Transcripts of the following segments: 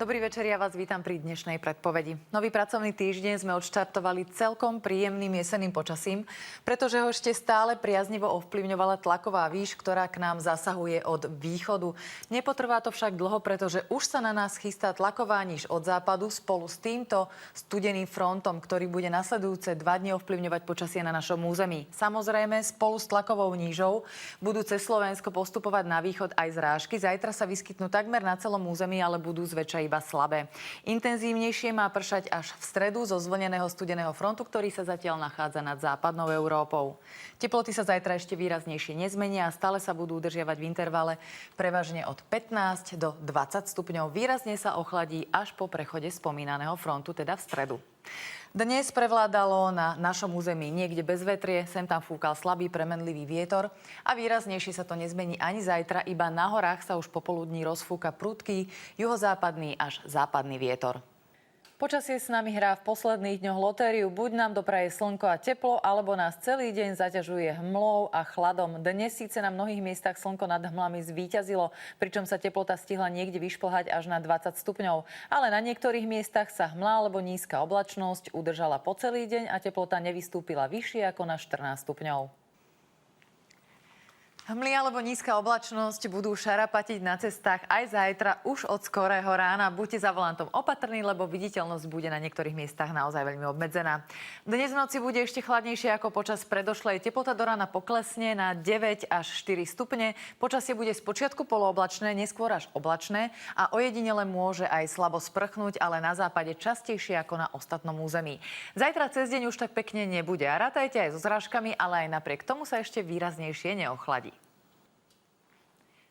Dobrý večer, ja vás vítam pri dnešnej predpovedi. Nový pracovný týždeň sme odštartovali celkom príjemným jesenným počasím, pretože ho ešte stále priaznivo ovplyvňovala tlaková výš, ktorá k nám zasahuje od východu. Nepotrvá to však dlho, pretože už sa na nás chystá tlaková níž od západu spolu s týmto studeným frontom, ktorý bude nasledujúce 2 dni ovplyvňovať počasie na našom území. Samozrejme, spolu s tlakovou nížou budú cez Slovensko postupovať na východ aj zrážky. Zajtra sa vyskytnú takmer na celom území, ale budú zväčša iba slabé. Intenzívnejšie má pršať až v stredu zo zvlneného studeného frontu, ktorý sa zatiaľ nachádza nad západnou Európou. Teploty sa zajtra ešte výraznejšie nezmenia a stále sa budú udržiavať v intervale prevažne od 15 do 20 stupňov. Výrazne sa ochladí až po prechode spomínaného frontu, teda v stredu. Dnes prevládalo na našom území niekde bezvetrie, sem tam fúkal slabý premenlivý vietor a výraznejšie sa to nezmení ani zajtra, iba na horách sa už popoludní rozfúka prudký juhozápadný až západný vietor. Počasie s nami hrá v posledných dňoch lotériu. Buď nám dopraje slnko a teplo, alebo nás celý deň zaťažuje hmlou a chladom. Dnes síce na mnohých miestach slnko nad hmlami zvíťazilo, pričom sa teplota stihla niekde vyšplhať až na 20 stupňov. Ale na niektorých miestach sa hmla alebo nízka oblačnosť udržala po celý deň a teplota nevystúpila vyššie ako na 14 stupňov. Hmly alebo nízka oblačnosť budú šarapatiť na cestách aj zajtra už od skorého rána. Buďte za volantom opatrní, lebo viditeľnosť bude na niektorých miestach naozaj veľmi obmedzená. Dnes v noci bude ešte chladnejšie ako počas predošlej. Teplota do rána poklesne na 9 až 4 stupne. Počasie bude spočiatku polooblačné, neskôr až oblačné a ojedinele môže aj slabo sprchnúť, ale na západe častejšie ako na ostatnom území. Zajtra cez deň už tak pekne nebude a rátajte aj so zrážkami, ale aj napriek tomu sa ešte výraznejšie neochladí.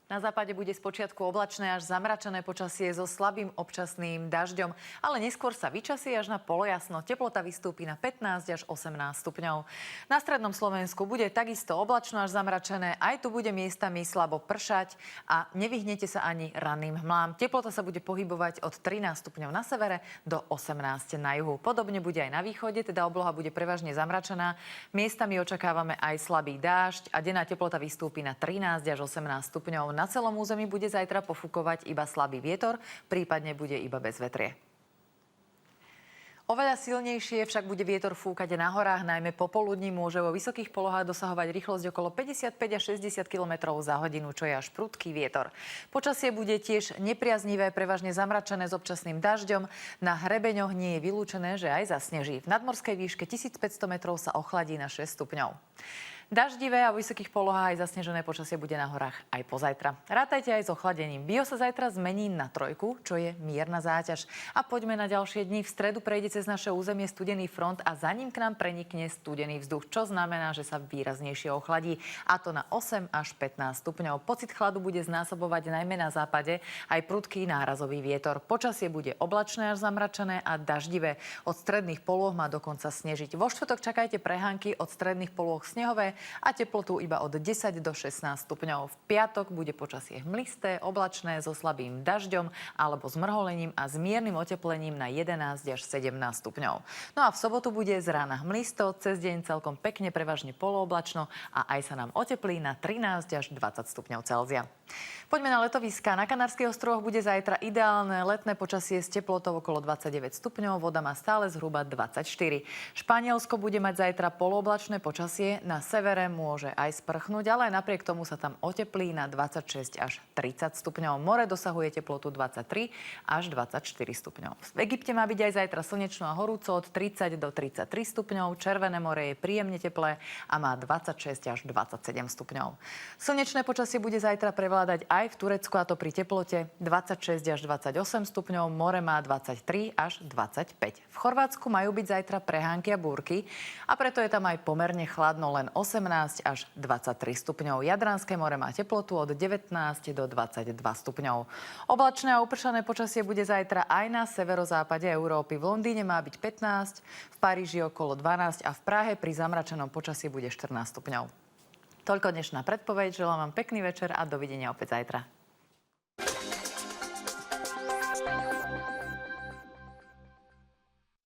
Na západe bude spočiatku oblačné až zamračené počasie so slabým občasným dažďom, ale neskôr sa vyčasí až na polojasno. Teplota vystúpi na 15 až 18 stupňov. Na strednom Slovensku bude takisto oblačno až zamračené, aj tu bude miestami slabo pršať a nevyhnete sa ani ranným hmlám. Teplota sa bude pohybovať od 13 stupňov na severe do 18 na juhu. Podobne bude aj na východe, teda obloha bude prevažne zamračená. Miestami očakávame aj slabý dážď a denná teplota vystúpi na 13 až 18 stupňov. Na celom území bude zajtra pofúkovať iba slabý vietor, prípadne bude iba bezvetrie. Oveľa silnejšie však bude vietor fúkať na horách, najmä popoludní môže vo vysokých polohách dosahovať rýchlosť okolo 55 až 60 km za hodinu, čo je až prudký vietor. Počasie bude tiež nepriaznivé, prevažne zamračené s občasným dažďom. Na hrebeňoch nie je vylúčené, že aj zasneží. V nadmorskej výške 1500 metrov sa ochladí na 6 stupňov. Daždivé a v vysokých polohách aj zasnežené počasie bude na horách aj pozajtra. Rátajte aj s ochladením. Bio sa zajtra zmení na 3, čo je mierna záťaž. A poďme na ďalšie dni. V stredu prejde cez naše územie studený front a za ním k nám prenikne studený vzduch, čo znamená, že sa výraznejšie ochladí. A to na 8 až 15 stupňov. Pocit chladu bude znásobovať najmä na západe aj prudký nárazový vietor. Počasie bude oblačné až zamračené a daždivé. Od stredných polôch má dokonca snežiť. Vo štvrtok čakajte prehánky, od stredných polôch snehové a teplotu iba od 10 do 16 stupňov. V piatok bude počasie hmlisté, oblačné so slabým dažďom alebo zmrholením a s miernym oteplením na 11 až 17 stupňov. No a v sobotu bude z rána hmlisto, cez deň celkom pekne prevažne polooblačno a aj sa nám oteplí na 13 až 20 stupňov Celzia. Poďme na letoviská. Na Kanárskych ostrovoch bude zajtra ideálne letné počasie s teplotou okolo 29 stupňov, voda má stále zhruba 24. Španielsko bude mať zajtra polooblačné počasie, na severe môže aj sprchnúť, ale napriek tomu sa tam oteplí na 26 až 30 stupňov. More dosahuje teplotu 23 až 24 stupňov. V Egypte má byť aj zajtra slnečno a horúco od 30 do 33 stupňov. Červené more je príjemne teplé a má 26 až 27 stupňov. Slnečné počasie bude zajtra prevládať aj v Turecku, a to pri teplote 26 až 28 stupňov, more má 23 až 25. V Chorvátsku majú byť zajtra prehánky a búrky a preto je tam aj pomerne chladno, len 18 až 23 stupňov. Jadranské more má teplotu od 19 do 22 stupňov. Oblačné a upršané počasie bude zajtra aj na severozápade Európy. V Londýne má byť 15, v Paríži okolo 12 a v Prahe pri zamračenom počasí bude 14 stupňov. Toľko dnešná predpoveď. Želám vám pekný večer a dovidenia opäť zajtra.